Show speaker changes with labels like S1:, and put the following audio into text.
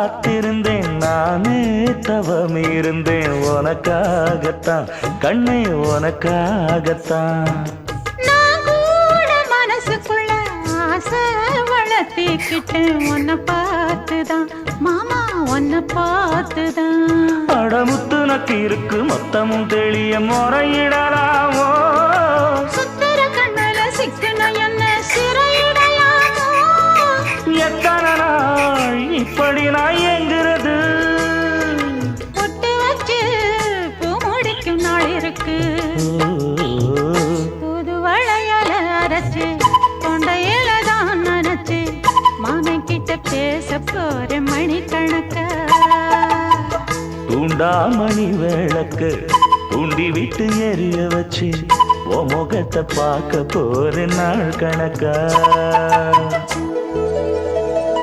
S1: காத்திருந்தேன் நானே தவம் இருந்தேன் உனக்காகத்தான் கண்ணே உனக்காகத்தான்
S2: நான் கூட மனசுக்குள்ள ஆசை வளர்த்திக்கிட்டேன் உன்னை பார்த்துதான் மாமா உன்னை பார்த்துதான்
S1: அடமுத்து நக்கு இருக்கு மொத்தமும் தெளிய முறையிடலாமோ
S2: சுத்தர கண்ணல சிக்கன என்ன சிறையிடலாமோ
S1: எத்தனை நாள் இப்படி நான் எங்கிறது
S2: பொட்டு வச்சு பூ முடிக்கும் நாள் இருக்கு புது வளையல அரைச்சு தொண்டையில தான் நினைச்சு மாமன் கிட்ட பேச போற மணிக்கணக்க
S1: தூண்டாமணி விளக்கு தூண்டி விட்டு எரிய வச்சு உன் முகத்தை பார்க்க போற நாள் கணக்கா